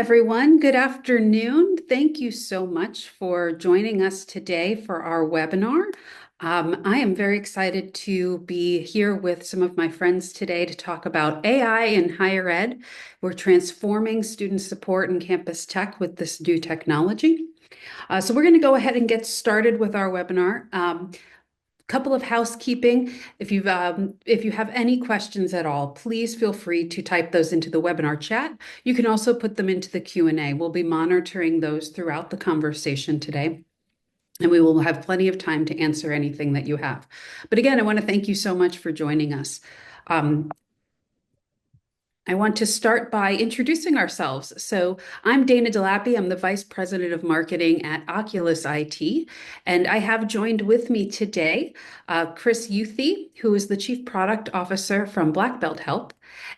everyone. Good afternoon. Thank you so much for joining us today for our webinar. I am very excited to be here with some of my friends today to talk about AI in higher ed. We're transforming student support and campus tech with this new technology. So we're going to go ahead and get started with our webinar. Couple of housekeeping. If you have any questions at all, please feel free to type those into the webinar chat. You can also put them into the Q&A. We'll be monitoring those throughout the conversation today, and we will have plenty of time to answer anything that you have. But again, I want to thank you so much for joining us. I want to start by introducing ourselves. So I'm Dana DeLapi. I'm the Vice President of Marketing at OculusIT, and I have joined with me today Chris Uthe, who is the Chief Product Officer from BlackBeltHelp,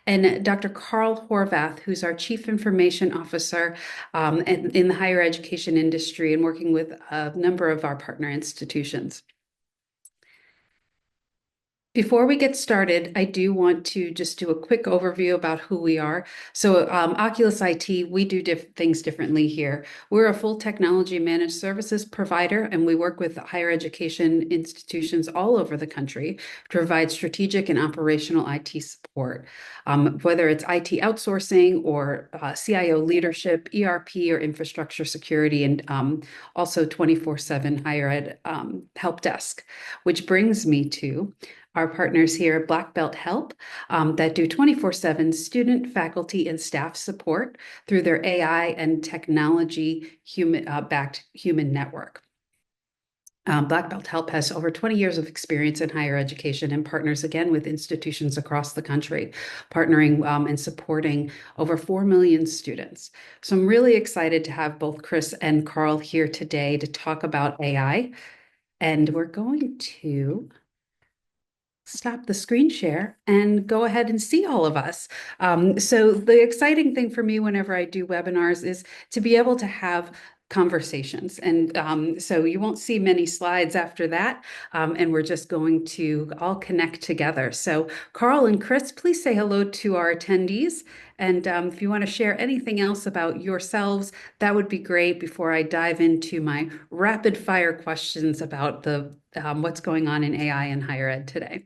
and Dr. Karl Horvath, who's our Chief Information Officer in the higher education industry and working with a number of our partner institutions. Before we get started, I do want to just do a quick overview about who we are. So Oculus IT, we do things differently here. We're a full technology managed services provider, and we work with higher education institutions all over the country to provide strategic and operational IT support, whether it's IT outsourcing or CIO leadership, ERP or infrastructure security, and also 24/7 higher ed help desk, which brings me to our partners here at BlackBeltHelp that do 24/7 student, faculty, and staff support through their AI and technology backed human network. BlackBeltHelp has over 20 years of experience in higher education and partners again with institutions across the country, partnering and supporting over 4 million students. So I'm really excited to have both Chris and Karl here today to talk about AI. And we're going to stop the screen share and go ahead and see all of us. So the exciting thing for me whenever I do webinars is to be able to have conversations. And so you won't see many slides after that. And we're just going to all connect together. So Karl and Chris, please say hello to our attendees. And if you want to share anything else about yourselves, that would be great before I dive into my rapid fire questions about the what's going on in AI in higher ed today.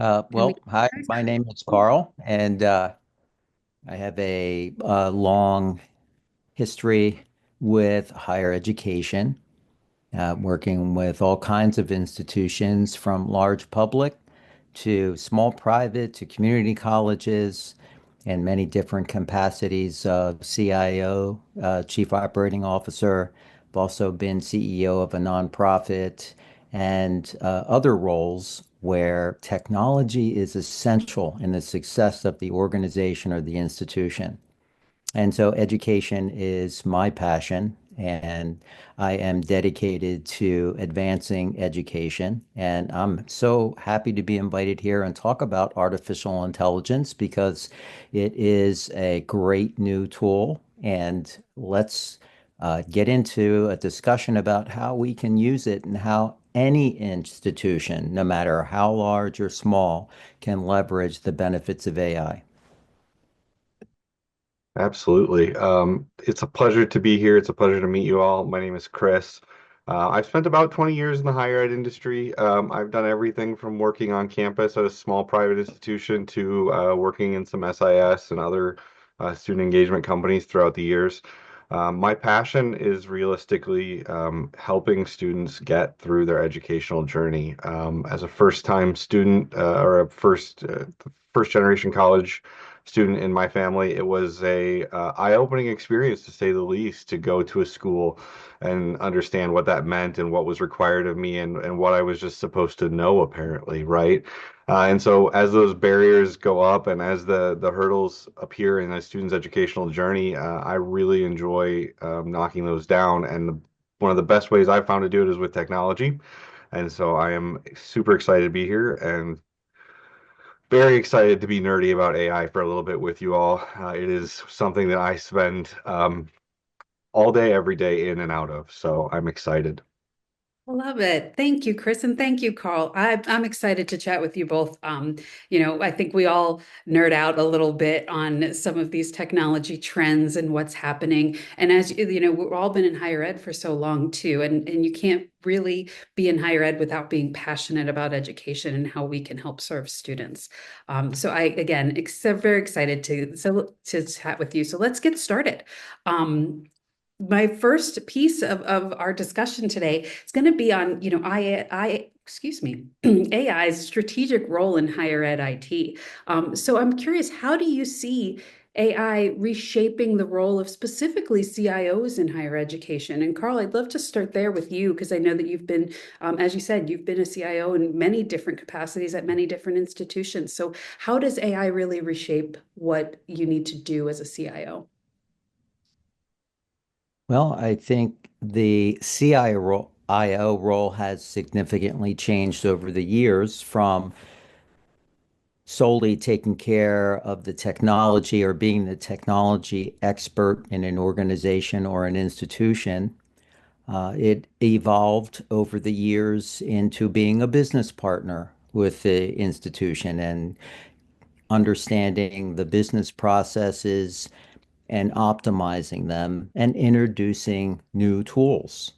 Hi, my name is Karl, and I have a long history with higher education, working with all kinds of institutions from large public to small private to community colleges in many different capacities of CIO, Chief Operating Officer. I've also been CEO of a nonprofit and other roles where technology is essential in the success of the organization or the institution. And so education is my passion, and I am dedicated to advancing education. And I'm so happy to be invited here and talk about artificial intelligence because it is a great new tool. And let's get into a discussion about how we can use it and how any institution, no matter how large or small, can leverage the benefits of AI. Absolutely. It's a pleasure to be here. It's a pleasure to meet you all. My name is Chris. I've spent about 20 years in the higher ed industry. I've done everything from working on campus at a small private institution to working in some SIS and other student engagement companies throughout the years. My passion is realistically helping students get through their educational journey. As a first-time student or a first generation college student in my family, it was a eye-opening experience to say the least, to go to a school and understand what that meant and what was required of me and what I was just supposed to know, apparently, right? And so as those barriers go up and as the hurdles appear in a student's educational journey, I really enjoy knocking those down. And one of the best ways I've found to do it is with technology. And so I am super excited to be here and very excited to be nerdy about AI for a little bit with you all. It is something that I spend all day, every day in and out of. So I'm excited. I love it. Thank you, Chris, and thank you, Carl. I'm excited to chat with you both. I think we all nerd out a little bit on some of these technology trends and what's happening. And as you know, we've all been in higher ed for so long too, and you can't really be in higher ed without being passionate about education and how we can help serve students. So I, again, very excited to chat with you. So let's get started. My first piece of our discussion today is going to be on, excuse me, AI's strategic role in higher ed IT. So I'm curious, how do you see AI reshaping the role of specifically CIOs in higher education? And Carl, I'd love to start there with you because I know that you've been, as you said, you've been a CIO in many different capacities at many different institutions. So how does AI really reshape what you need to do as a CIO? Well, I think the CIO role has significantly changed over the years from solely taking care of the technology or being the technology expert in an organization or an institution. It evolved over the years into being a business partner with the institution and understanding the business processes and optimizing them and introducing new tools.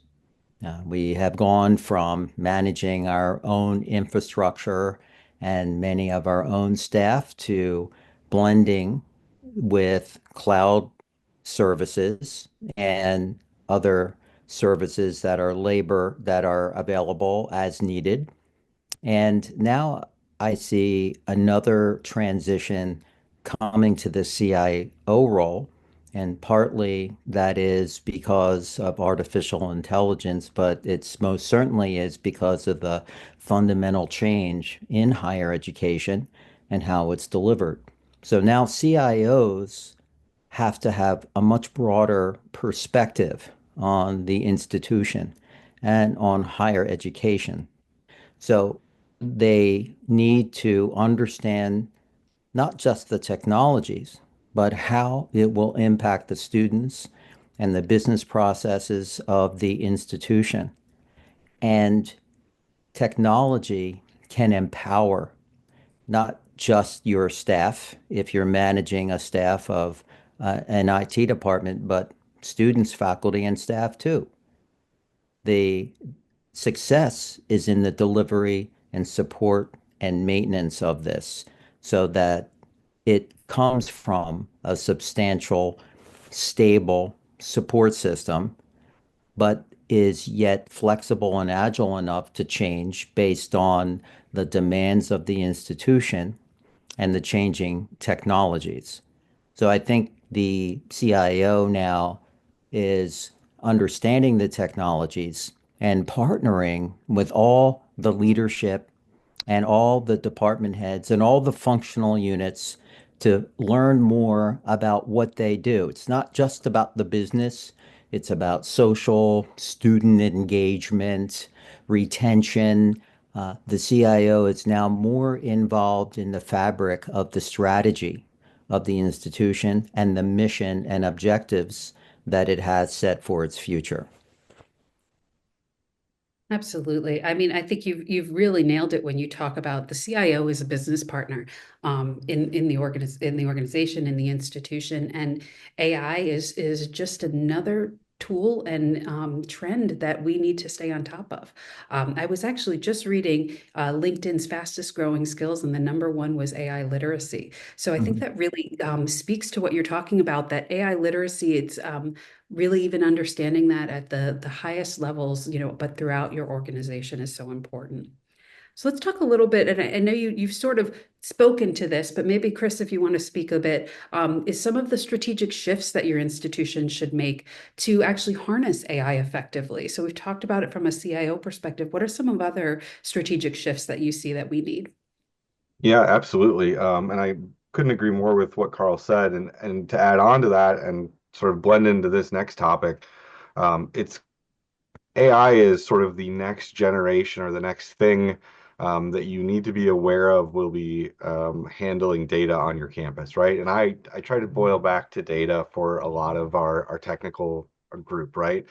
We have gone from managing our own infrastructure and many of our own staff to blending with cloud services and other services that are available as needed. And now I see another transition coming to the CIO role. And partly that is because of artificial intelligence, but it's most certainly is because of the fundamental change in higher education and how it's delivered. So now CIOs have to have a much broader perspective on the institution and on higher education. So they need to understand not just the technologies, but how it will impact the students and the business processes of the institution. And technology can empower not just your staff, if you're managing a staff of an IT department, but students, faculty, and staff too. The success is in the delivery and support and maintenance of this so that it comes from a substantial, stable support system, but is yet flexible and agile enough to change based on the demands of the institution and the changing technologies. So I think the CIO now is understanding the technologies and partnering with all the leadership and all the department heads and all the functional units to learn more about what they do. It's not just about the business, it's about social, student engagement, retention. The CIO is now more involved in the fabric of the strategy of the institution and the mission and objectives that it has set for its future. Absolutely. I mean, I think you've really nailed it when you talk about the CIO is a business partner in the organization, in the institution, and AI is just another tool and trend that we need to stay on top of. I was actually just reading LinkedIn's fastest growing skills, and the number one was AI literacy. So I think Mhm. that really speaks to what you're talking about. That AI literacy, it's really even understanding that at the highest levels, but throughout your organization is so important. So let's talk a little bit, and I know you've sort of spoken to this, but maybe Chris, if you want to speak a bit, is some of the strategic shifts that your institution should make to actually harness AI effectively. So we've talked about it from a CIO perspective. What are some of other strategic shifts that you see that we need? Yeah, absolutely. And I couldn't agree more with what Carl said. And to add on to that and sort of blend into this next topic, it's AI is sort of the next generation or the next thing that you need to be aware of will be handling data on your campus, right? And I try to boil back to data for a lot of our technical group, right?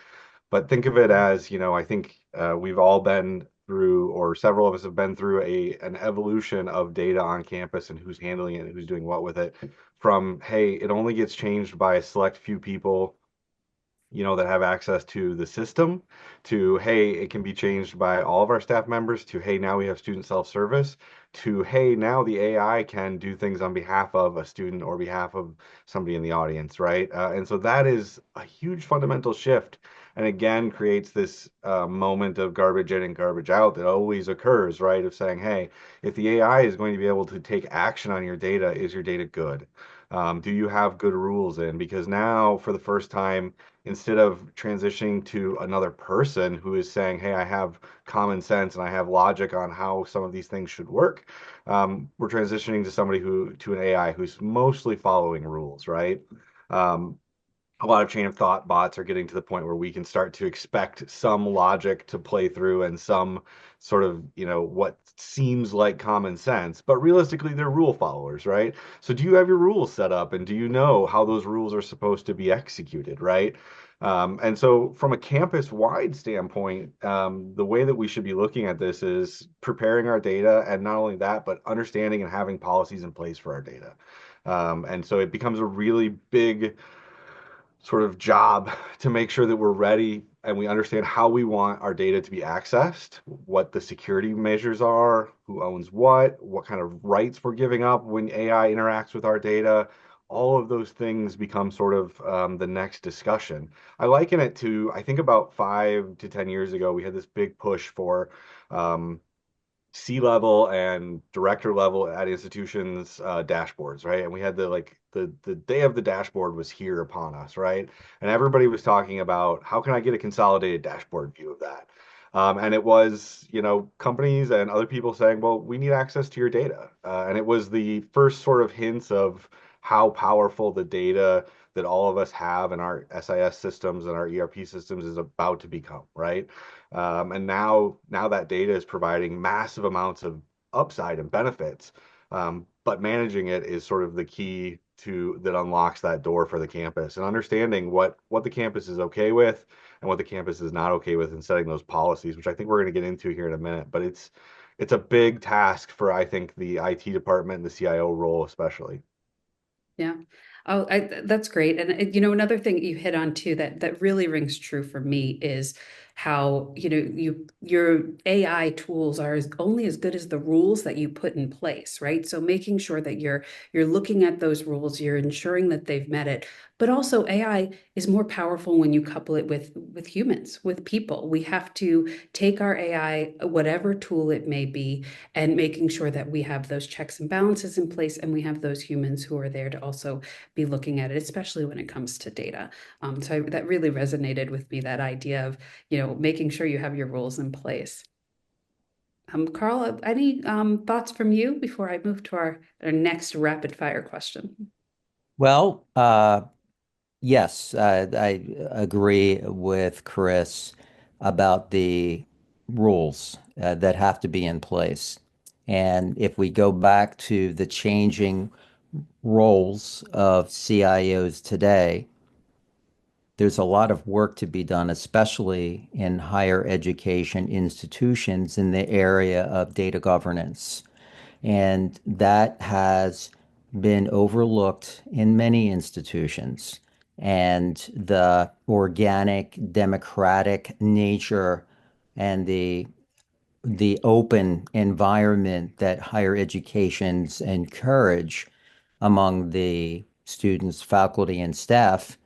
But think of it as, I think we've all been through, or several of us have been through an evolution of data on campus and who's handling it and who's doing what with it. From, hey, it only gets changed by a select few people, that have access to the system, to, hey, it can be changed by all of our staff members, to, hey, now we have student self-service, to, hey, now the AI can do things on behalf of a student or behalf of somebody in the audience, right? And so that is a huge fundamental shift. And again, creates this moment of garbage in and garbage out that always occurs, right? Of saying, hey, if the AI is going to be able to take action on your data, is your data good? Do you have good rules in? Because now, for the first time, instead of transitioning to another person who is saying, hey, I have common sense and I have logic on how some of these things should work, we're transitioning to somebody to an AI who's mostly following rules, right? Um, a lot of chain of thought bots are getting to the point where we can start to expect some logic to play through and some sort of, what seems like common sense, but realistically they're rule followers, right? So do you have your rules set up and do you know how those rules are supposed to be executed, right? And so from a campus-wide standpoint, the way that we should be looking at this is preparing our data, and not only that, but understanding and having policies in place for our data. And so it becomes a really big sort of job to make sure that we're ready and we understand how we want our data to be accessed, what the security measures are, who owns what kind of rights we're giving up when AI interacts with our data. All of those things become sort of the next discussion. I liken it to, I think about 5 to 10 years ago, we had this big push for um, C-level and director level at institutions dashboards, right? And we had the day of the dashboard was here upon us, right? And everybody was talking about how can I get a consolidated dashboard view of that? And it was, companies and other people saying, well, we need access to your data. And it was the first sort of hints of how powerful the data that all of us have in our SIS systems and our ERP systems is about to become, right? And now that data is providing massive amounts of upside and benefits. But managing it is sort of the key to that unlocks that door for the campus, and understanding what the campus is okay with and what the campus is not okay with, and setting those policies, which I think we're going to get into here in a minute. But it's a big task for, I think, the IT department and the CIO role especially. Yeah. Oh, that's great. And another thing you hit on too that really rings true for me is how, your AI tools are only as good as the rules that you put in place, right? So making sure that you're looking at those rules, you're ensuring that they've met it. But also AI is more powerful when you couple it with humans, with people. We have to take our AI, whatever tool it may be, and making sure that we have those checks and balances in place, and we have those humans who are there to also be looking at it, especially when it comes to data. That really resonated with me, that idea of, making sure you have your rules in place. Karl, any thoughts from you before I move to our next rapid fire question? Well, yes, I agree with Chris about the rules that have to be in place. And if we go back to the changing roles of CIOs today, there's a lot of work to be done, especially in higher education institutions in the area of data governance. And that has been overlooked in many institutions. And the organic, democratic nature and the open environment that higher educations encourage among the students, faculty, and staff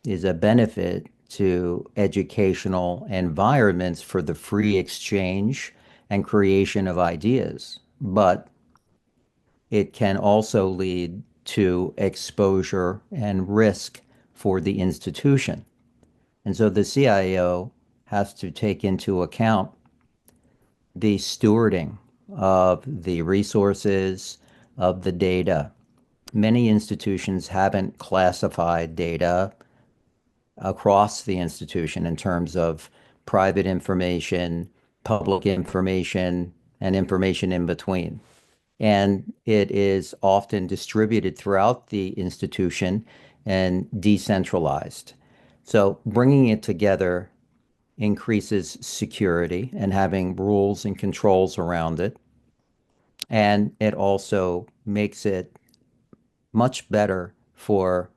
is a benefit to educational environments for the free exchange and creation of ideas. But it can also lead to exposure and risk for the institution. And so the CIO has to take into account the stewarding of the resources, of the data. Many institutions haven't classified data across the institution in terms of private information, public information, and information in between. And it is often distributed throughout the institution and decentralized. So bringing it together increases security and having rules and controls around it. And it also makes it much better for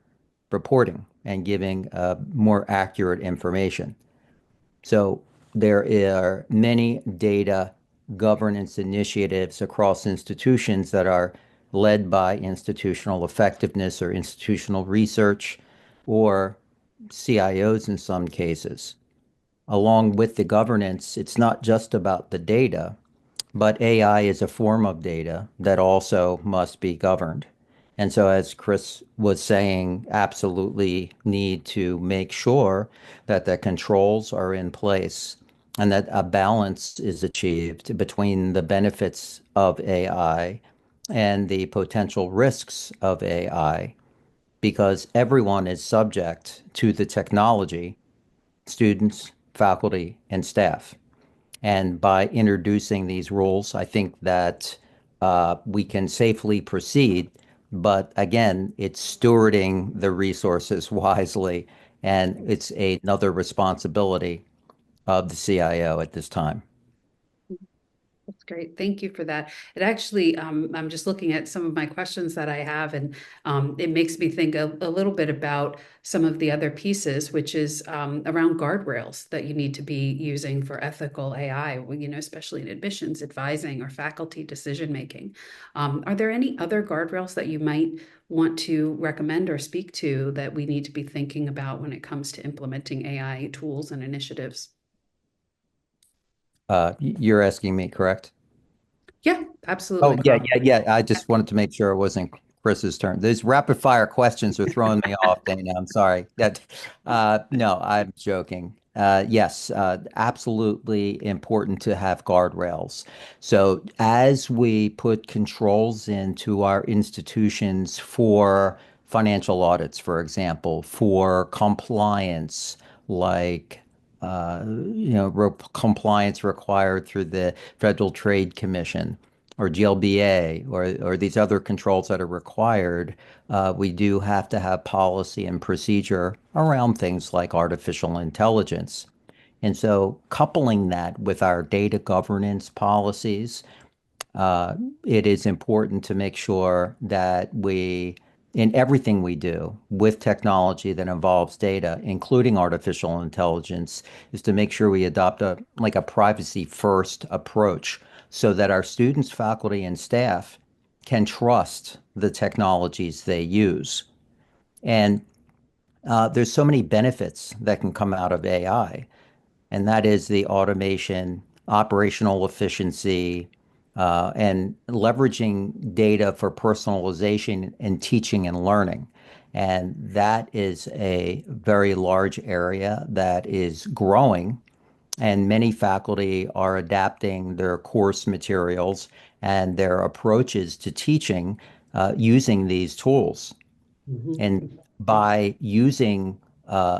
reporting and giving more accurate information. So there are many data governance initiatives across institutions that are led by institutional effectiveness or institutional research or CIOs in some cases. Along with the governance, it's not just about the data, but AI is a form of data that also must be governed. And so, as Chris was saying, absolutely need to make sure that the controls are in place and that a balance is achieved between the benefits of AI and the potential risks of AI, because everyone is subject to the technology, students, faculty, and staff. And by introducing these rules, I think that we can safely proceed. But again, it's stewarding the resources wisely, and it's another responsibility of the CIO at this time. That's great. Thank you for that. It actually, I'm just looking at some of my questions that I have, and it makes me think a little bit about some of the other pieces, which is around guardrails that you need to be using for ethical AI, especially in admissions, advising, or faculty decision making. Are there any other guardrails that you might want to recommend or speak to that we need to be thinking about when it comes to implementing AI tools and initiatives? You're asking me, correct? Yeah, Oh, absolutely. yeah. I just wanted to make sure it wasn't Chris's turn. These rapid fire questions are throwing me off, Dana. I'm sorry. No, I'm joking. Yes, absolutely important to have guardrails. So as we put controls into our institutions for financial audits, for example, for compliance, like compliance required through the Federal Trade Commission or GLBA or these other controls that are required, we do have to have policy and procedure around things like artificial intelligence. And so coupling that with our data governance policies, uh, it is important to make sure that in everything we do with technology that involves data, including artificial intelligence, is to make sure we adopt a privacy first approach so that our students, faculty, and staff can trust the technologies they use. And there's so many benefits that can come out of AI, and that is the automation, operational efficiency, and leveraging data for personalization and teaching and learning. And that is a very large area that is growing, and many faculty are adapting their course materials and their approaches to teaching using these tools. And Mhm. by using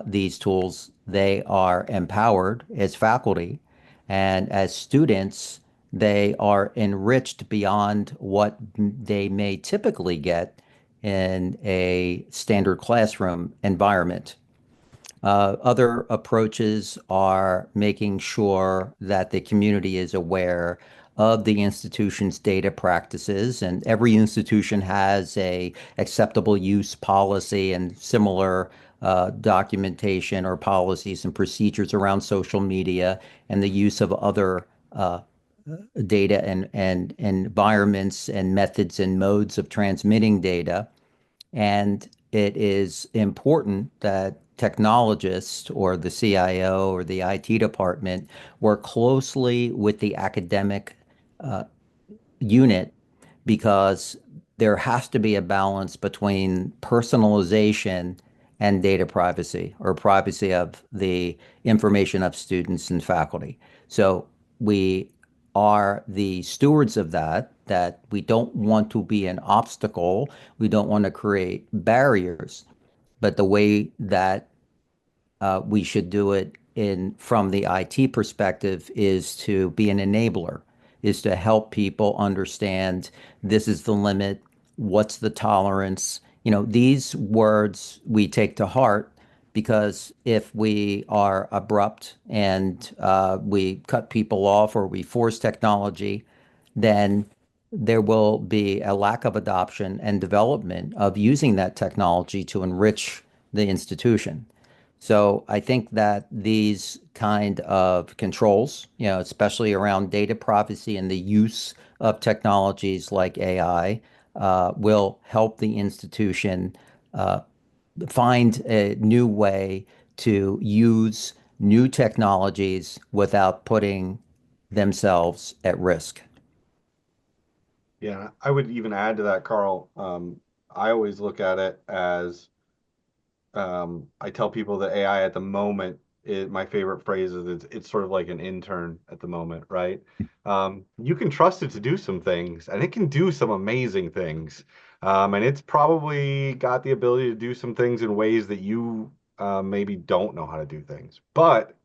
these tools, they are empowered as faculty, and as students, they are enriched beyond what they may typically get in a standard classroom environment. Other approaches are making sure that the community is aware of the institution's data practices, and every institution has a acceptable use policy and similar documentation or policies and procedures around social media and the use of other data and environments and methods and modes of transmitting data. And it is important that technologists or the CIO or the IT department work closely with the academic uh, unit, because there has to be a balance between personalization and data privacy or privacy of the information of students and faculty. So we are the stewards of that we don't want to be an obstacle. We don't want to create barriers, but the way that we should do it in from the IT perspective is to be an enabler, is to help people understand this is the limit, what's the tolerance. These words we take to heart because if we are abrupt and we cut people off or we force technology, then there will be a lack of adoption and development of using that technology to enrich the institution. So I think that these kind of controls, especially around data privacy and the use of technologies like AI, will help the institution uh, find a new way to use new technologies without putting themselves at risk. Yeah, I would even add to that, Carl. I always look at it as I tell people that AI at the moment, my favorite phrase is it's sort of like an intern at the moment, right? You can trust it to do some things, and it can do some amazing things. And it's probably got the ability to do some things in ways that you maybe don't know how to do things. But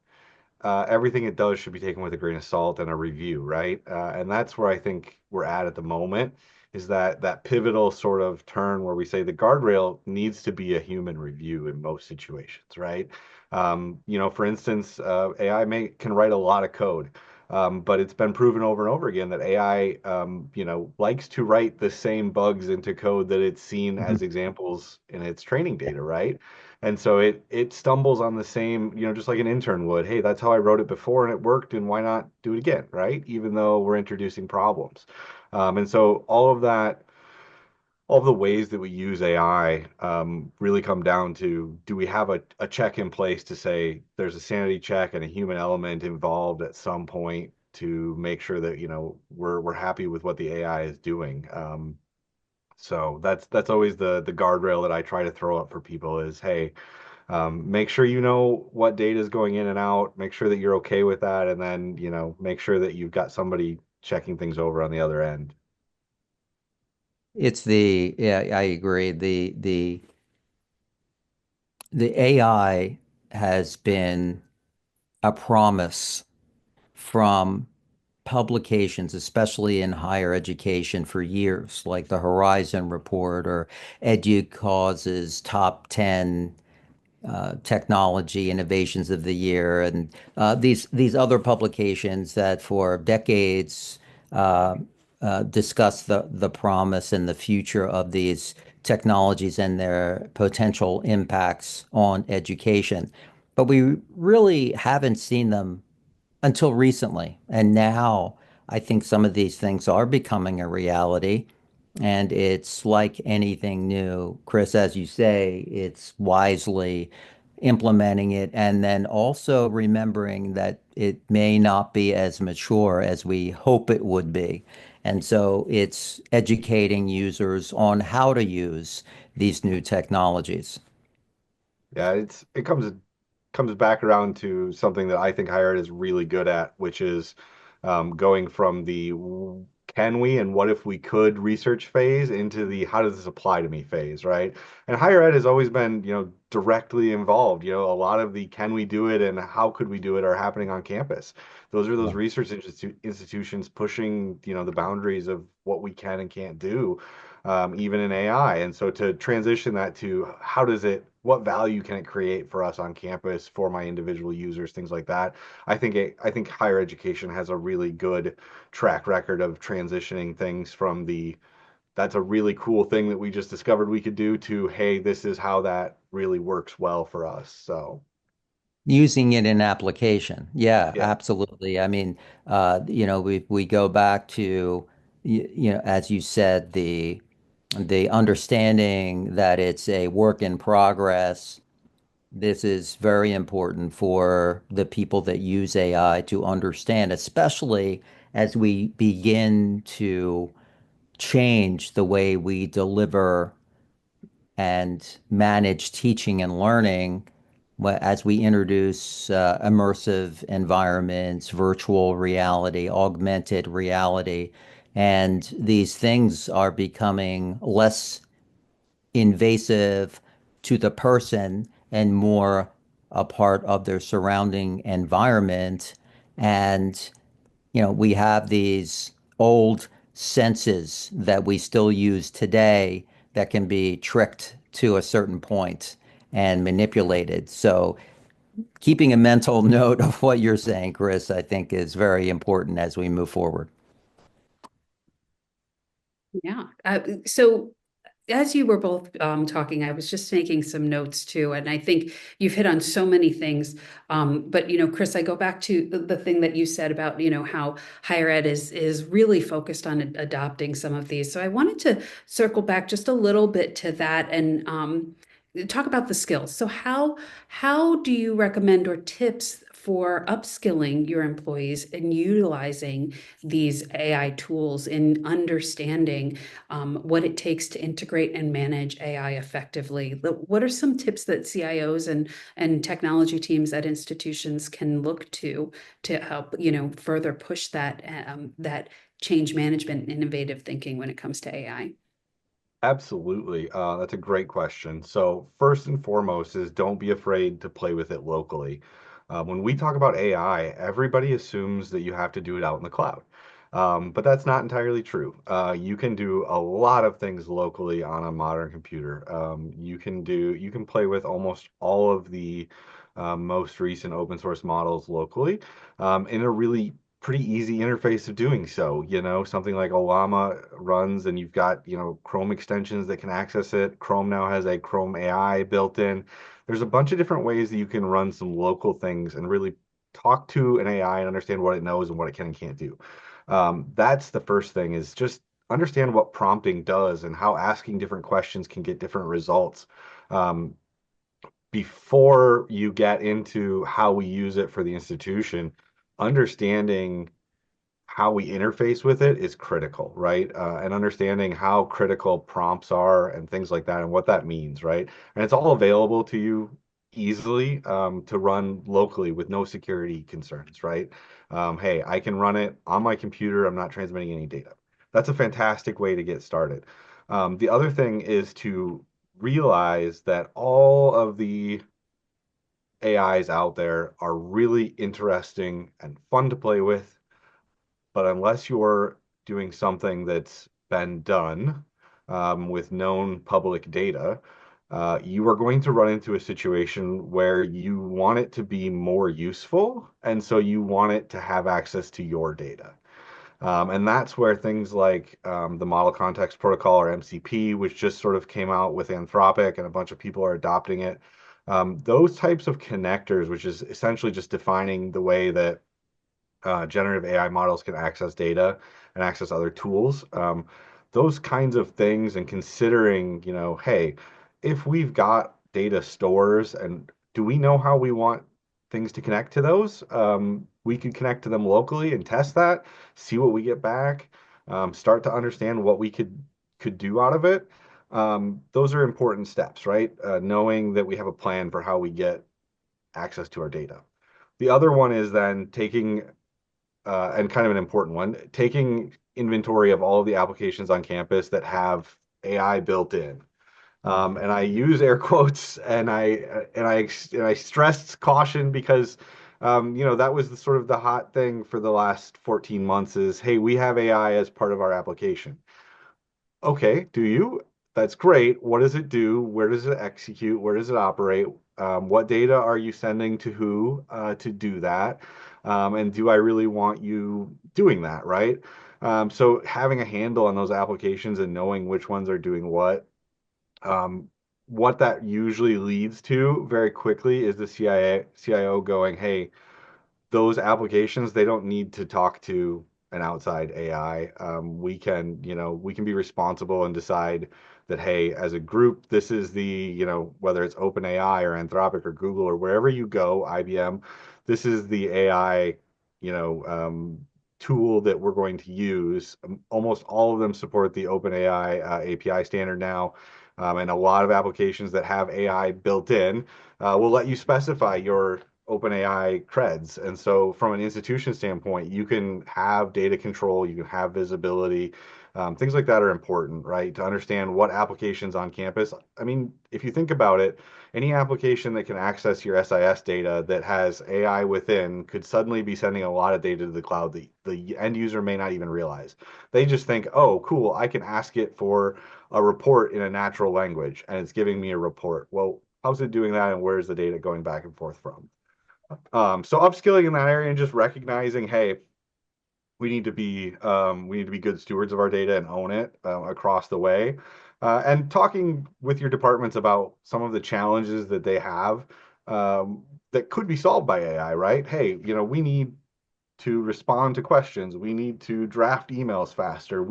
everything it does should be taken with a grain of salt and a review, right? And that's where I think we're at the moment, is that pivotal sort of turn where we say the guardrail needs to be a human review in most situations, right? For instance, AI can write a lot of code. But it's been proven over and over again that AI, likes to write the same bugs into code that it's seen Mhm. as examples in its training data, right? And so it stumbles on the same, just like an intern would. Hey, that's how I wrote it before and it worked, and why not do it again, right? Even though we're introducing problems. And so all of the ways that we use AI really come down to, do we have a check in place to say there's a sanity check and a human element involved at some point to make sure that, we're happy with what the AI is doing. So that's always the guardrail that I try to throw up for people is, hey, make sure you know what data is going in and out. Make sure that you're okay with that, and then make sure that you've got somebody checking things over on the other end. Yeah, I agree. The AI has been a promise from publications, especially in higher education, for years, like the Horizon Report or EduCause's top 10 technology innovations of the year, and these other publications that for decades uh, discuss the promise and the future of these technologies and their potential impacts on education. But we really haven't seen them until recently. And now I think some of these things are becoming a reality. And it's like anything new, Chris, as you say, it's wisely implementing it and then also remembering that it may not be as mature as we hope it would be. And so it's educating users on how to use these new technologies. Yeah, it comes back around to something that I think higher ed is really good at, which is going from the can we and what if we could research phase into the how does this apply to me phase, right? And higher ed has always been, directly involved. A lot of the can we do it and how could we do it are happening on campus. Those are those Yeah. research institutions pushing, the boundaries of what we can and can't do, even in AI. And so to transition that to what value can it create for us on campus for my individual users, things like that. I think higher education has a really good track record of transitioning things from that's a really cool thing that we just discovered we could do to, hey, this is how that really works well for us. So, Using it in application. Yeah, yeah. absolutely. I mean, we go back to, as you said, the understanding that it's a work in progress. This is very important for the people that use AI to understand, especially as we begin to change the way we deliver and manage teaching and learning as we introduce immersive environments, virtual reality, augmented reality. And these things are becoming less invasive to the person and more a part of their surrounding environment. And we have these old senses that we still use today that can be tricked to a certain point. and manipulated. So keeping a mental note of what you're saying, Chris, I think is very important as we move forward. Yeah. So as you were both talking, I was just making some notes too, and I think you've hit on so many things. But Chris, I go back to the thing that you said about how higher ed is really focused on adopting some of these. So I wanted to circle back just a little bit to that and talk about the skills. So how do you recommend or tips for upskilling your employees and utilizing these AI tools in understanding what it takes to integrate and manage AI effectively? What are some tips that CIOs and technology teams at institutions can look to help further push that change management and innovative thinking when it comes to AI? Absolutely. That's a great question. So first and foremost is don't be afraid to play with it locally. When we talk about AI, everybody assumes that you have to do it out in the cloud. But that's not entirely true. You can do a lot of things locally on a modern computer. You can play with almost all of the most recent open source models locally in a really pretty easy interface of doing so. Something like Olama runs and you've got, Chrome extensions that can access it. Chrome now has a Chrome AI built in. There's a bunch of different ways that you can run some local things and really talk to an AI and understand what it knows and what it can and can't do. That's the first thing is just understand what prompting does and how asking different questions can get different results. Um, Before you get into how we use it for the institution, understanding how we interface with it is critical, right? And understanding how critical prompts are and things like that and what that means, right? And it's all available to you easily to run locally with no security concerns, right? Hey, I can run it on my computer. I'm not transmitting any data. That's a fantastic way to get started. The other thing is to realize that all of the AIs out there are really interesting and fun to play with, but unless you're doing something that's been done with known public data, you are going to run into a situation where you want it to be more useful, and so you want it to have access to your data. And that's where things like the Model Context Protocol or MCP, which just sort of came out with Anthropic and a bunch of people are adopting it. Those types of connectors, which is essentially just defining the way that generative AI models can access data and access other tools. Those kinds of things, and considering, hey, if we've got data stores and do we know how we want things to connect to those? We can connect to them locally and test that, see what we get back, start to understand what we could do out of it. Those are important steps, right? Knowing that we have a plan for how we get access to our data. The other one is then taking and kind of an important one, taking inventory of all of the applications on campus that have AI built in. And I use air quotes and I stressed caution because that was the sort of the hot thing for the last 14 months is, hey, we have AI as part of our application. Okay, do you? That's great. What does it do? Where does it execute? Where does it operate? What data are you sending to who to do that? And do I really want you doing that, right? So having a handle on those applications and knowing which ones are doing what that usually leads to very quickly is the CIO going, hey, those applications, they don't need to talk to an outside AI. We can be responsible and decide that, hey, as a group, this is the, whether it's OpenAI or Anthropic or Google or wherever you go, IBM, this is the AI, you know, um, tool that we're going to use. Almost all of them support the OpenAI API standard now. And a lot of applications that have AI built in will let you specify your OpenAI creds. And so from an institution standpoint, you can have data control, you can have visibility. Things like that are important, right? To understand what applications on campus. I mean, if you think about it, any application that can access your SIS data that has AI within could suddenly be sending a lot of data to the cloud that the end user may not even realize. They just think, oh, cool, I can ask it for a report in a natural language and it's giving me a report. Well, How's it doing that, and where's the data going back and forth from? So upskilling in that area and just recognizing, hey, we need to be good stewards of our data and own it across the way. And talking with your departments about some of the challenges that they have that could be solved by AI, right? Hey, we need to respond to questions. We need to draft emails faster.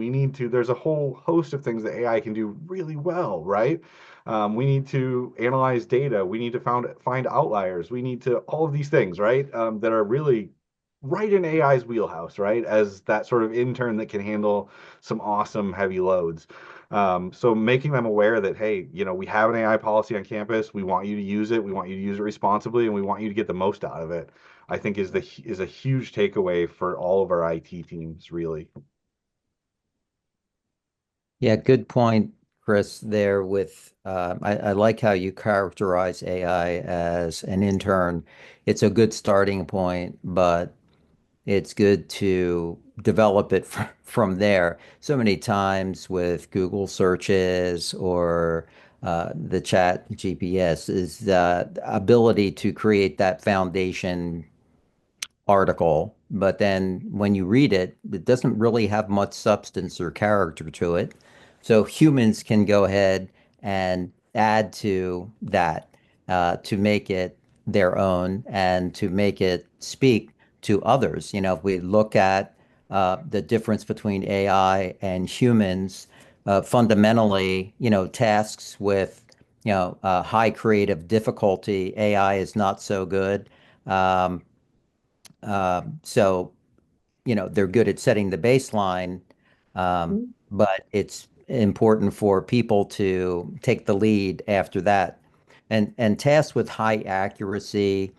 There's a whole host of things that AI can do really well, right? We need to analyze data. We need to find outliers. We need to, all of these things, right? That are really right in AI's wheelhouse, right? As that sort of intern that can handle some awesome heavy loads. So making them aware that, hey, we have an AI policy on campus. We want you to use it. We want you to use it responsibly, and we want you to get the most out of it. I think is a huge takeaway for all of our IT teams, really. Yeah, good point, Chris, there with I like how you characterize AI as an intern. It's a good starting point, but it's good to develop it from there. So many times with Google searches or the chat GPS is the ability to create that foundation article, but then when you read it, it doesn't really have much substance or character to it. So humans can go ahead and add to that to make it their own and to make it speak to others. If we look at the difference between AI and humans, fundamentally, tasks with, high creative difficulty, AI is not so good. Um, so, they're good at setting the baseline, but it's important for people to take the lead after that. And tasks with high accuracy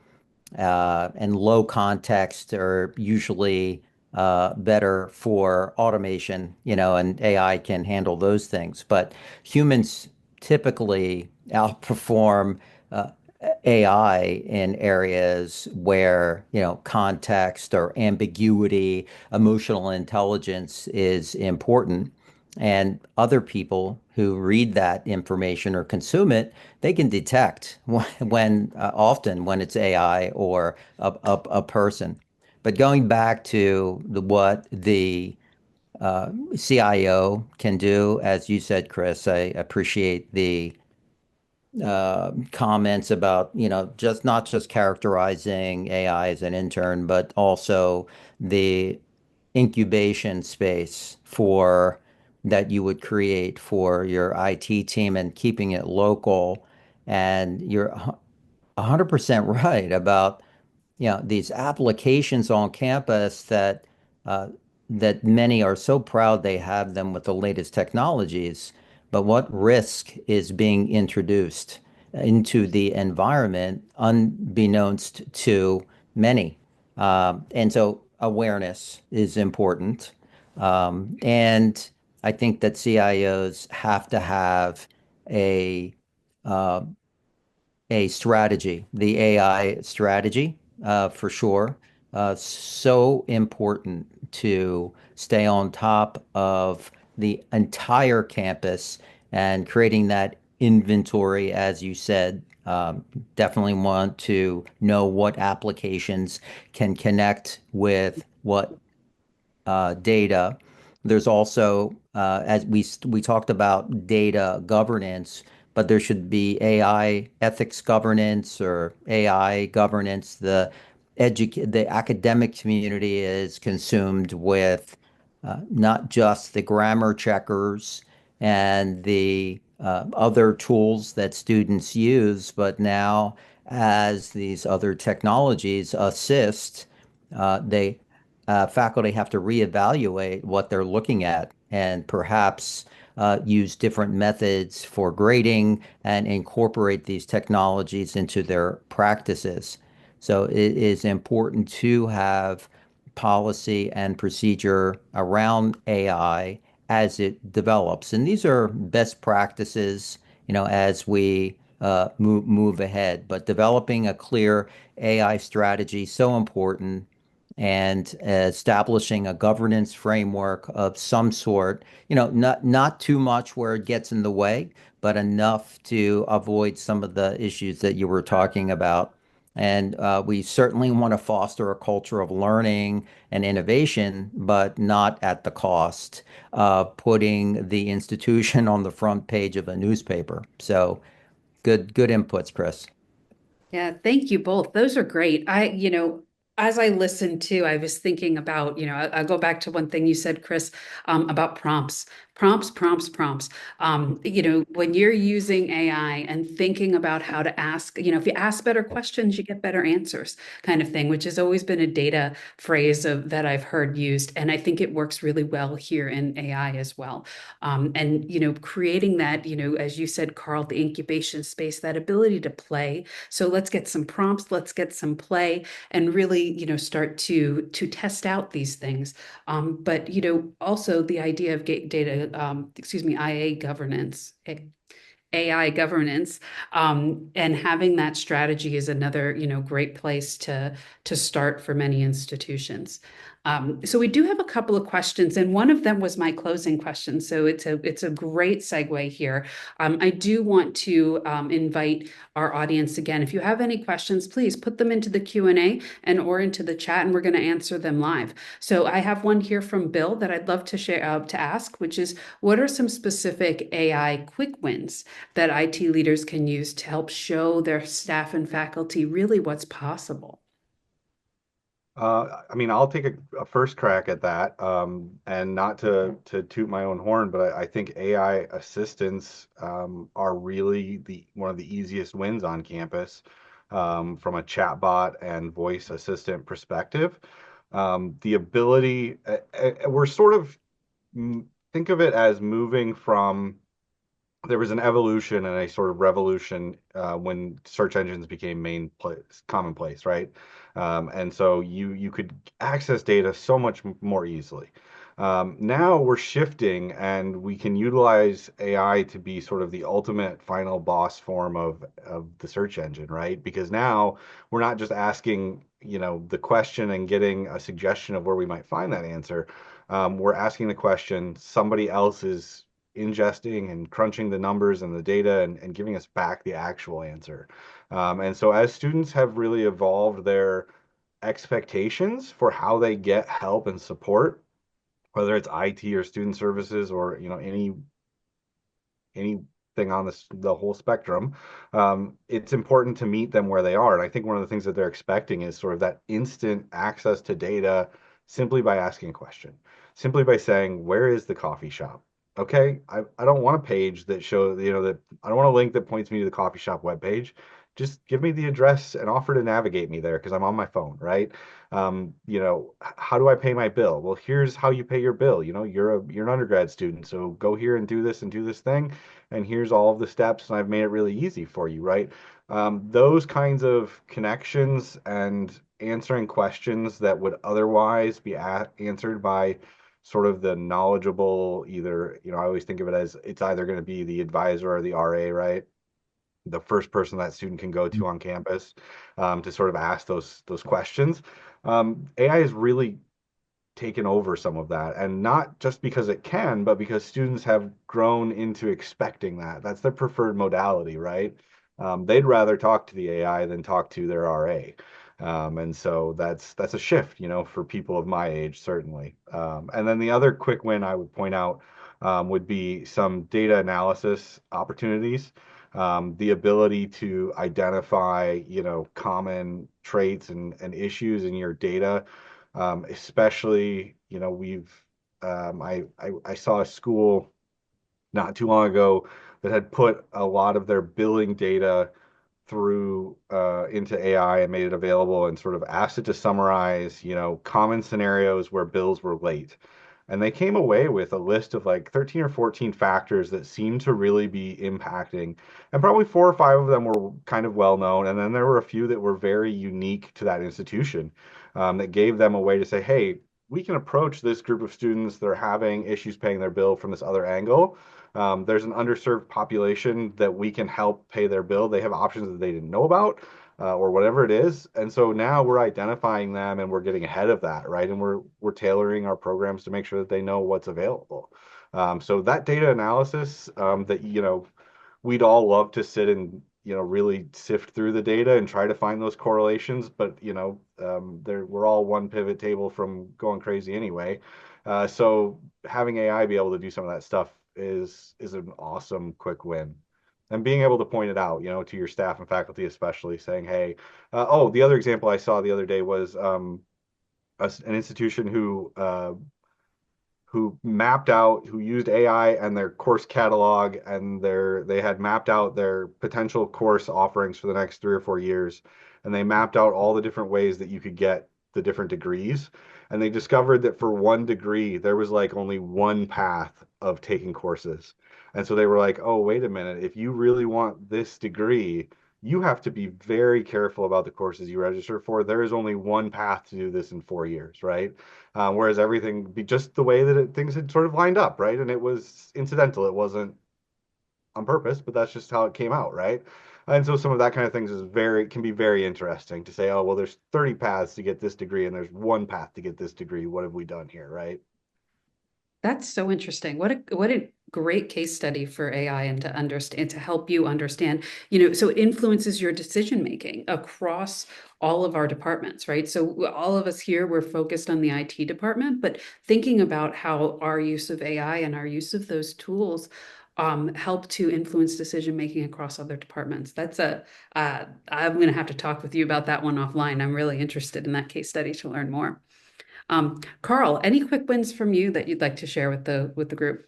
and low context are usually better for automation, and AI can handle those things. But humans typically outperform AI in areas where, context or ambiguity, emotional intelligence is important. And other people who read that information or consume it, they can detect often when it's AI or a person. But going back to what the CIO can do, as you said, Chris, I appreciate the comments about, just not just characterizing AI as an intern, but also the incubation space for that you would create for your IT team and keeping it local. And you're 100% right about, these applications on campus uh, that many are so proud they have them with the latest technologies, but what risk is being introduced into the environment unbeknownst to many? And so awareness is important. And I think that CIOs have to have a uh, a strategy, the AI strategy, for sure. So important to stay on top of the entire campus and creating that inventory, as you said. Definitely want to know what applications can connect with what data. There's also, as we talked about data governance, but there should be AI ethics governance or AI governance. The academic community is consumed with not just the grammar checkers and the other tools that students use, but now as these other technologies assist, they faculty have to reevaluate what they're looking at and perhaps use different methods for grading and incorporate these technologies into their practices. So it is important to have policy and procedure around AI as it develops. And these are best practices, as we move ahead. But developing a clear AI strategy so important and establishing a governance framework of some sort, not too much where it gets in the way, but enough to avoid some of the issues that you were talking about. And we certainly want to foster a culture of learning and innovation, but not at the cost of putting the institution on the front page of a newspaper. So good inputs, Chris. Yeah, thank you both. Those are great. As I listened to, I was thinking about, I'll go back to one thing you said, Chris, about prompts, prompts. When you're using AI and thinking about how to ask, if you ask better questions, you get better answers, kind of thing, which has always been a data phrase that I've heard used. And I think it works really well here in AI as well. Creating that, as you said, Karl, the incubation space, that ability to play. So let's get some prompts, let's get some play, and really, start to test out these things. But also the idea of data, IA governance. AI governance, and having that strategy is another, great place to start for many institutions. So we do have a couple of questions, and one of them was my closing question. So it's a great segue here. I do want to invite our audience again. If you have any questions, please put them into the Q&A and or into the chat, and we're going to answer them live. So I have one here from Bill that I'd love to share to ask, which is, what are some specific AI quick wins that IT leaders can use to help show their staff and faculty really what's possible? I mean, I'll take a first crack at that, and not to toot my own horn, but I think AI assistants are really the one of the easiest wins on campus, from a chatbot and voice assistant perspective. The ability, we're sort of think of it as moving from, there was an evolution and a sort of revolution when search engines became commonplace, right? And so you could access data so much more easily. Now we're shifting, and we can utilize AI to be sort of the ultimate final boss form of the search engine, right? Because now we're not just asking, the question and getting a suggestion of where we might find that answer. We're asking the question, somebody else is ingesting and crunching the numbers and the data, and giving us back the actual answer. And so as students have really evolved their expectations for how they get help and support, whether it's IT or student services or anything on the whole spectrum, it's important to meet them where they are. And I think one of the things that they're expecting is sort of that instant access to data, simply by asking a question, simply by saying, where is the coffee shop? Okay, I don't want a page that shows, that I don't want a link that points me to the coffee shop webpage. Just give me the address and offer to navigate me there because I'm on my phone, right? How do I pay my bill? Well, here's how you pay your bill. You're an undergrad student, so go here and do this thing, and here's all of the steps, and I've made it really easy for you, right? Those kinds of connections and answering questions that would otherwise be answered by sort of the knowledgeable, either, I always think of it as it's either going to be the advisor or the RA, right? The first person that student can go to on campus, to sort of ask those questions. AI has really taken over some of that, and not just because it can, but because students have grown into expecting that. That's their preferred modality, right? They'd rather talk to the AI than talk to their RA. And so that's a shift, for people of my age, certainly. And then the other quick win I would point out, would be some data analysis opportunities. The ability to identify, common traits and issues in your data. Especially, I saw a school not too long ago that had put a lot of their billing data through into AI and made it available, and sort of asked it to summarize, common scenarios where bills were late. And they came away with a list of like 13 or 14 factors that seemed to really be impacting. And probably 4 or 5 of them were kind of well known. And then there were a few that were very unique to that institution, that gave them a way to say, hey, we can approach this group of students that are having issues paying their bill from this other angle. There's an underserved population that we can help pay their bill. They have options that they didn't know about, or whatever it is. And so now we're identifying them, and we're getting ahead of that, right? And we're tailoring our programs to make sure that they know what's available. So that data analysis, that we'd all love to sit and, really sift through the data and try to find those correlations, but we're all one pivot table from going crazy anyway. So having AI be able to do some of that stuff is an awesome quick win. And being able to point it out, to your staff and faculty, especially saying, hey, the other example I saw the other day was an institution who used AI and their course catalog, and they had mapped out their potential course offerings for the next 3 or 4 years, and they mapped out all the different ways that you could get the different degrees, and they discovered that for one degree there was like only one path of taking courses. And so they were like, oh, wait a minute, if you really want this degree, you have to be very careful about the courses you register for. There is only one path to do this in 4 years, right? Whereas everything be just the way that things had sort of lined up, right? And it was incidental. It wasn't on purpose, but that's just how it came out, right? And so some of that kind of things can be very interesting to say, oh, well, there's 30 paths to get this degree and there's one path to get this degree. What have we done here, right? That's so interesting. What a great case study for AI and to understand, to help you understand, so it influences your decision making across all of our departments, right? So all of us here, we're focused on the IT department, but thinking about how our use of AI and our use of those tools help to influence decision making across other departments. I'm going to have to talk with you about that one offline. I'm really interested in that case study to learn more. Karl, any quick wins from you that you'd like to share with the group?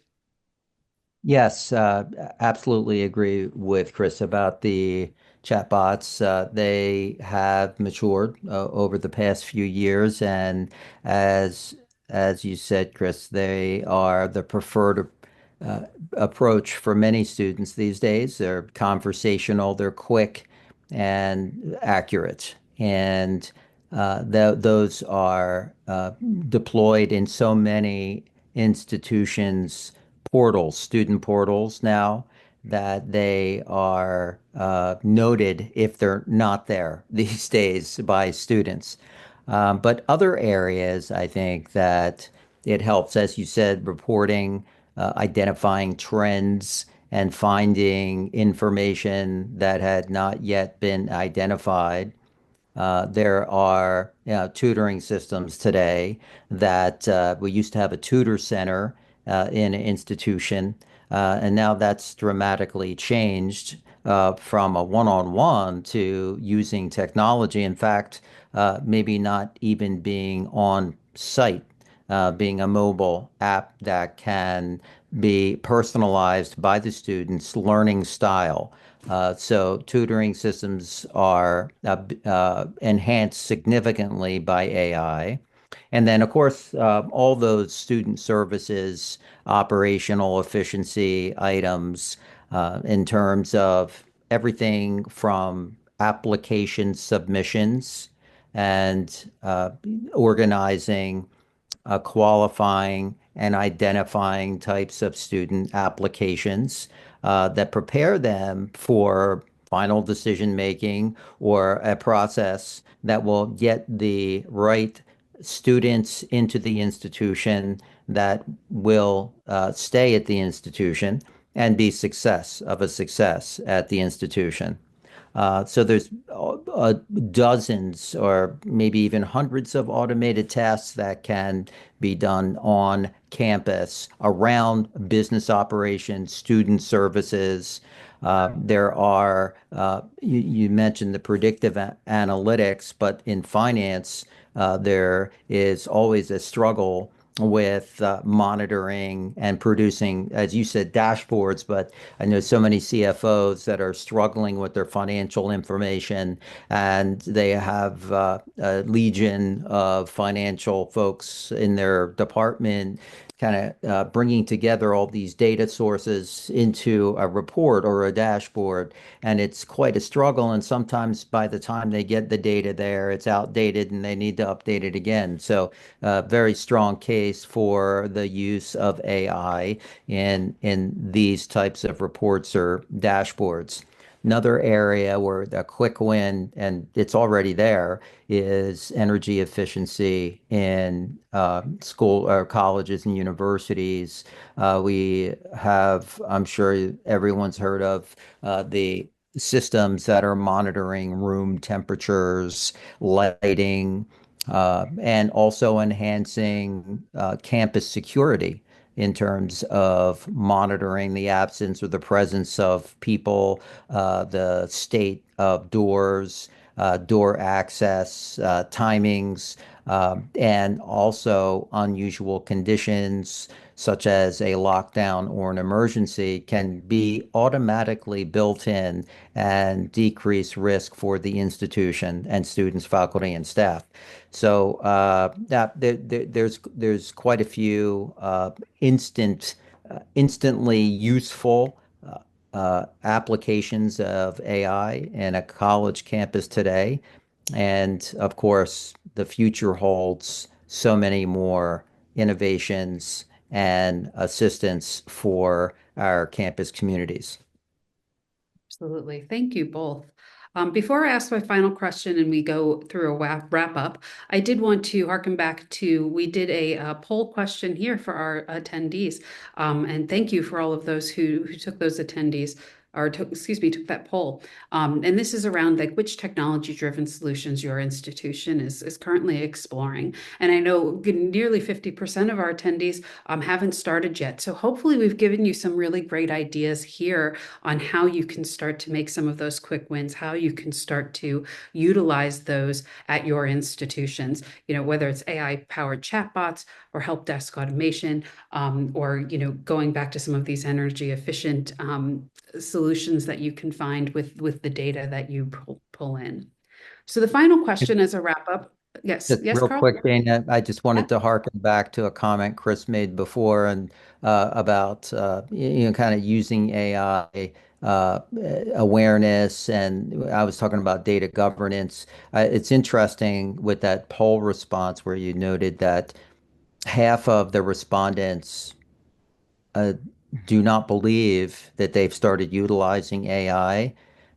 Yes, absolutely agree with Chris about the chatbots. They have matured over the past few years, and as as you said, Chris, they are the preferred approach for many students these days. They're conversational, they're quick and accurate, and those are deployed in so many institutions portals, student portals now, that they are noted if they're not there these days by students. But other areas, I think that it helps, as you said, reporting, identifying trends, and finding information that had not yet been identified. There are tutoring systems today that we used to have a tutor center in an institution, and now that's dramatically changed from a one-on-one to using technology. In fact, maybe not even being on site, being a mobile app that can be personalized by the student's learning style. So tutoring systems are enhanced significantly by AI. And then, of course, all those student services, operational efficiency items in terms of everything from application submissions and organizing, qualifying and identifying types of student applications that prepare them for final decision making or a process that will get the right students into the institution that will stay at the institution and be a success at the institution. So there's dozens or maybe even hundreds of automated tasks that can be done on campus around business operations, student services. You mentioned the predictive analytics, but in finance, there is always a struggle with monitoring and producing, as you said, dashboards. But I know so many CFOs that are struggling with their financial information, and they have a legion of financial folks in their department kind of bringing together all these data sources into a report or a dashboard. And it's quite a struggle. And sometimes by the time they get the data there, it's outdated and they need to update it again. So, very strong case for the use of AI in these types of reports or dashboards. Another area where the quick win, and it's already there, is energy efficiency in school or colleges and universities. We have, I'm sure everyone's heard of the systems that are monitoring room temperatures, lighting, and also enhancing campus security in terms of monitoring the absence or the presence of people, the state of doors, door access, timings, and also unusual conditions such as a lockdown or an emergency can be automatically built in and decrease risk for the institution and students, faculty, and staff. So there's quite a few instantly useful applications of AI in a college campus today. And of course, the future holds so many more innovations and assistance for our campus communities. Absolutely. Thank you both. Before I ask my final question and we go through a wrap up, I did want to harken back to we did a poll question here for our attendees. And thank you for all of those who took those attendees or took, excuse me, took that poll. And this is around like which technology-driven solutions your institution is currently exploring. And I know nearly 50% of our attendees haven't started yet. So hopefully we've given you some really great ideas here on how you can start to make some of those quick wins, how you can start to utilize those at your institutions, whether it's AI-powered chatbots or help desk automation, or, going back to some of these energy efficient solutions that you can find with the data that you pull in. So the final question as a wrap up. Yes, Just yes, real Karl? quick, Dana, I just Yeah. wanted to harken back to a comment Chris made before and about kind of using AI awareness, and I was talking about data governance. It's interesting with that poll response where you noted that half of the respondents uh, do not believe that they've started utilizing AI,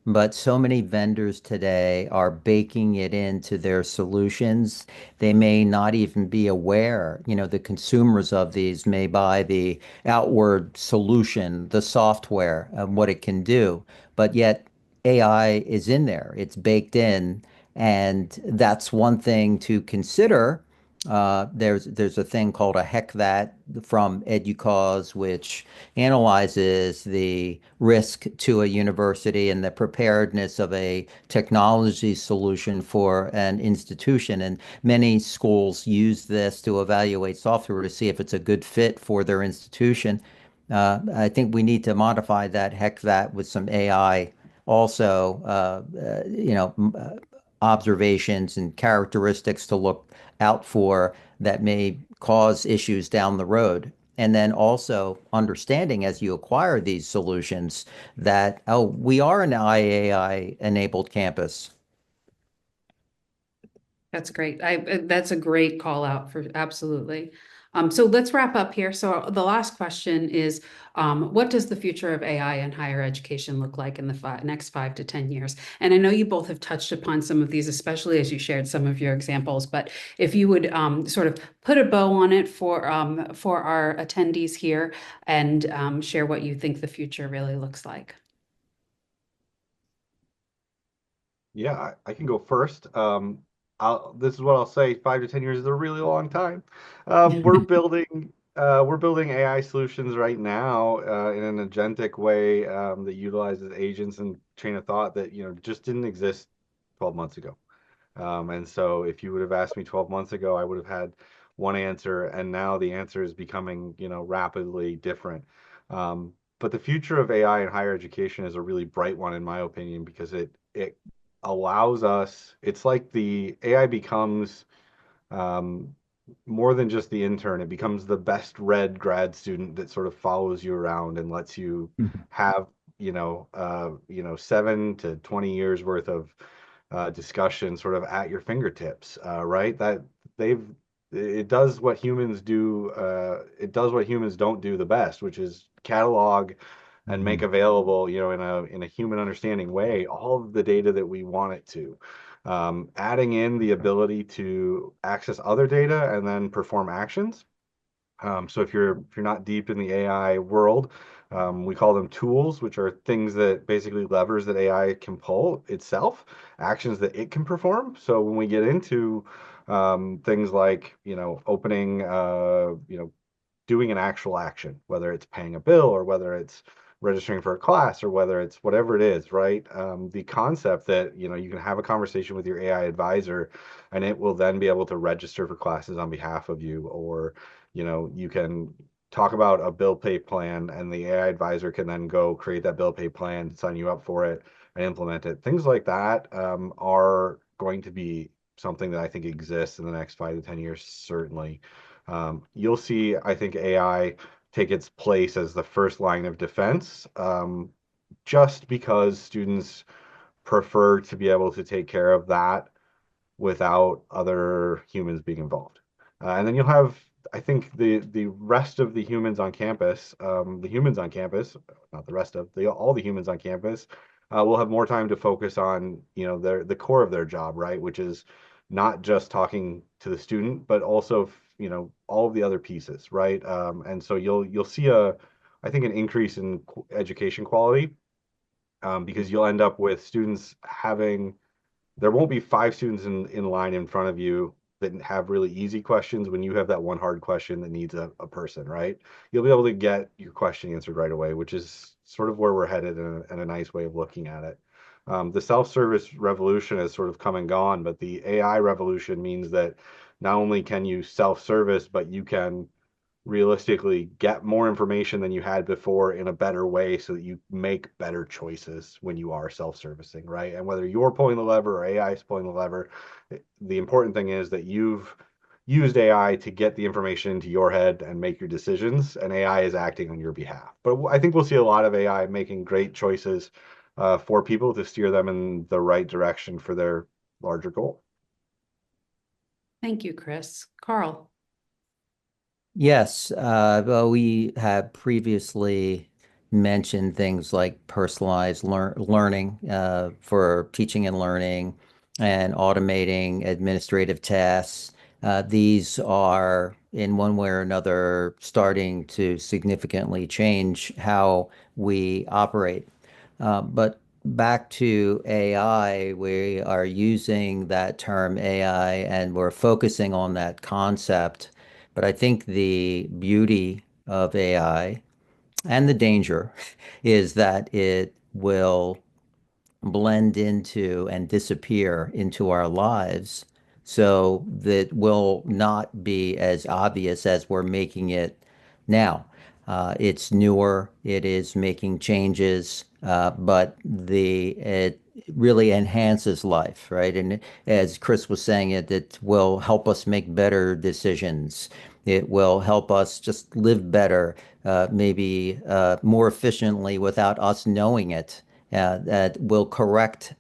but so many vendors today are baking it into their solutions. They may not even be aware, the consumers of these may buy the outward solution, the software, and what it can do, but yet AI is in there, it's baked in. And that's one thing to consider. There's a thing called a heck that from EDUCAUSE, which analyzes the risk to a university and the preparedness of a technology solution for an institution. And many schools use this to evaluate software to see if it's a good fit for their institution. I think we need to modify that heck that with some AI also, observations and characteristics to look out for that may cause issues down the road. And then also understanding as you acquire these solutions that, oh, we are an IAI enabled campus. That's great. That's a great call out for absolutely. So let's wrap up here. So the last question is, what does the future of AI in higher education look like in the next 5 to 10 years? And I know you both have touched upon some of these, especially as you shared some of your examples. But if you would sort of put a bow on it for our attendees here and share what you think the future really looks like. Yeah, I can go first. This is what I'll say. 5 to 10 years is a really long time. We're building AI solutions right now in an agentic way that utilizes agents and chain of thought that just didn't exist 12 months ago. And so, if you would have asked me 12 months ago, I would have had one answer, and now the answer is becoming rapidly different. But the future of AI in higher education is a really bright one, in my opinion, because it allows us, it's like the AI becomes um, more than just the intern. It becomes the best read grad student that sort of follows you around and lets you Mhm. have, 7 to 20 years worth of discussion sort of at your fingertips, right? That they've it does what humans do. It does what humans don't do the best, which is catalog and make available, in a human understanding way, all of the data that we want it to. Adding in the ability to access other data and then perform actions. So if you're not deep in the AI world, we call them tools, which are things that basically levers that AI can pull itself, actions that it can perform. So when we get into things like, opening, doing an actual action, whether it's paying a bill or whether it's registering for a class or whether it's whatever it is, right? The concept that, you can have a conversation with your AI advisor and it will then be able to register for classes on behalf of you, or, you can talk about a bill pay plan and the AI advisor can then go create that bill pay plan, sign you up for it and implement it. Things like that are going to be something that I think exists in the next 5 to 10 years, certainly. You'll see, I think, AI take its place as the first line of defense, just because students prefer to be able to take care of that without other humans being involved. And then you'll have, I think, the rest of the humans on campus, not the rest of all the humans on campus, will have more time to focus on, the core of their job, right? Which is not just talking to the student, but also, all of the other pieces, right? And so you'll see I think, an increase in education quality, because you'll end up with students having there won't be five students in line in front of you that have really easy questions when you have that one hard question that needs a person, right? You'll be able to get your question answered right away, which is sort of where we're headed in a nice way of looking at it. The self-service revolution has sort of come and gone, but the AI revolution means that not only can you self-service, but you can realistically get more information than you had before in a better way so that you make better choices when you are self-servicing, right? And whether you're pulling the lever or AI is pulling the lever, the important thing is that you've used AI to get the information into your head and make your decisions, and AI is acting on your behalf. But I think we'll see a lot of AI making great choices for people to steer them in the right direction for their larger goal. Thank you, Chris. Karl. Yes, well, we have previously mentioned things like personalized learning for teaching and learning and automating administrative tasks. These are, in one way or another, starting to significantly change how we operate. But back to AI, we are using that term AI and we're focusing on that concept. But I think the beauty of AI and the danger is that it will blend into and disappear into our lives so that will not be as obvious as we're making it now. It's newer, it is making changes, but it really enhances life, right? And as Chris was saying, it will help us make better decisions. It will help us just live better, maybe more efficiently without us knowing it. That will correct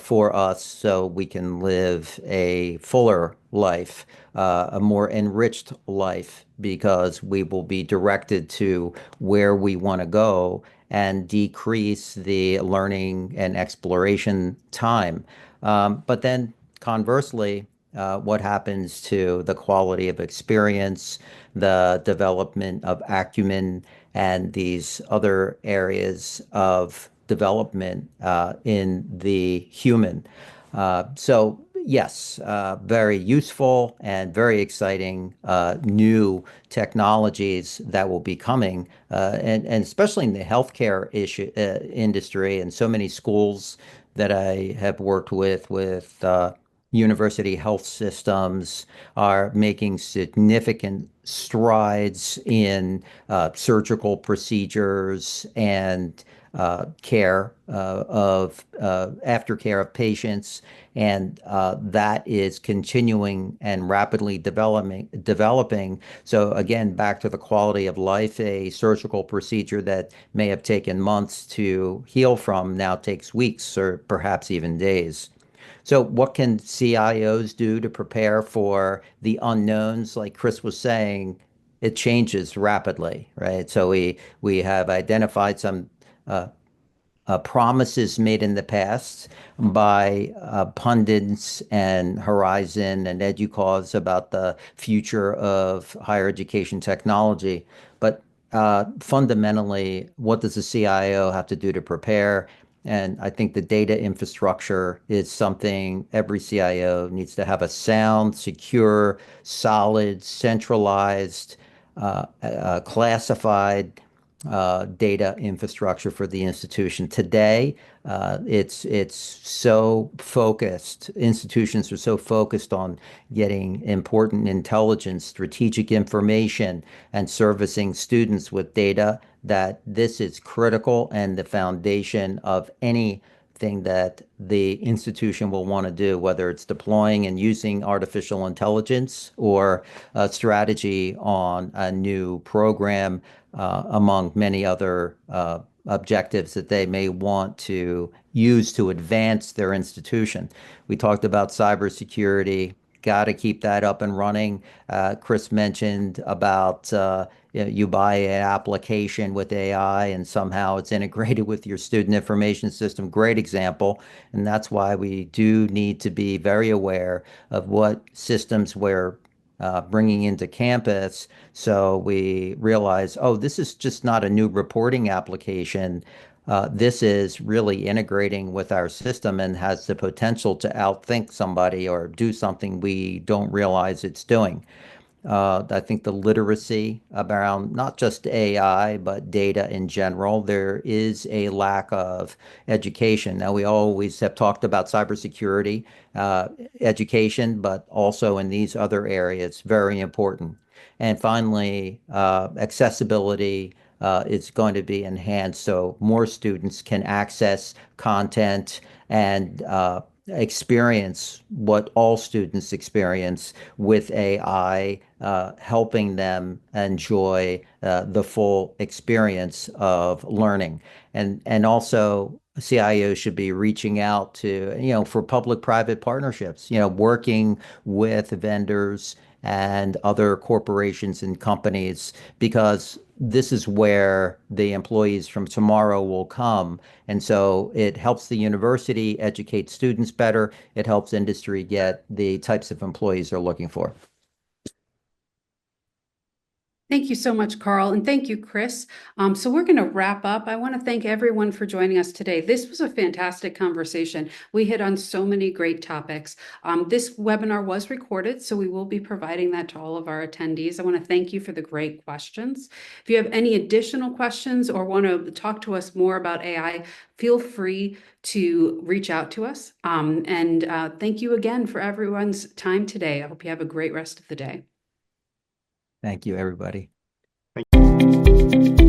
for us so we can live a fuller life, a more enriched life, because we will be directed to where we want to go and decrease the learning and exploration time. But then conversely, what happens to the quality of experience, the development of acumen, and these other areas of development in the human. So yes, very useful and very exciting new technologies that will be coming, and especially in the healthcare industry, and so many schools that I have worked with university health systems are making significant strides in surgical procedures and care of aftercare of patients, and that is continuing and rapidly developing. So again, back to the quality of life, a surgical procedure that may have taken months to heal from now takes weeks or perhaps even days. So what can CIOs do to prepare for the unknowns? Like Chris was saying, it changes rapidly, right? So we have identified some promises made in the past by pundits and Horizon and EduCause about the future of higher education technology. But fundamentally, what does the CIO have to do to prepare? And I think the data infrastructure is something every CIO needs to have: a sound, secure, solid, centralized, classified data infrastructure for the institution. Today, it's so focused. Institutions are so focused on getting important intelligence, strategic information, and servicing students with data that this is critical and the foundation of anything that the institution will want to do, whether it's deploying and using artificial intelligence or a strategy on a new program, among many other objectives that they may want to use to advance their institution. We talked about cybersecurity. Got to keep that up and running. Chris mentioned about you buy an application with AI and somehow it's integrated with your student information system. Great example. And that's why we do need to be very aware of what systems we're bringing into campus, so we realize, oh, this is just not a new reporting application. This is really integrating with our system and has the potential to outthink somebody or do something we don't realize it's doing. I think the literacy around not just AI, but data in general, there is a lack of education. Now, we always have talked about cybersecurity, education, but also in these other areas, very important. And finally, accessibility is going to be enhanced so more students can access content and experience what all students experience with AI, helping them enjoy the full experience of learning. And also, CIOs should be reaching out to, for public-private partnerships, working with vendors and other corporations and companies, because this is where the employees from tomorrow will come. And so it helps the university educate students better. It helps industry get the types of employees they're looking for. Thank you so much, Karl, and thank you, Chris. So we're going to wrap up. I want to thank everyone for joining us today. This was a fantastic conversation. We hit on so many great topics. This webinar was recorded, so we will be providing that to all of our attendees. I want to thank you for the great questions. If you have any additional questions or want to talk to us more about AI, feel free to reach out to us. Thank you again for everyone's time today. I hope you have a great rest of the day. Thank you, everybody. Thank you.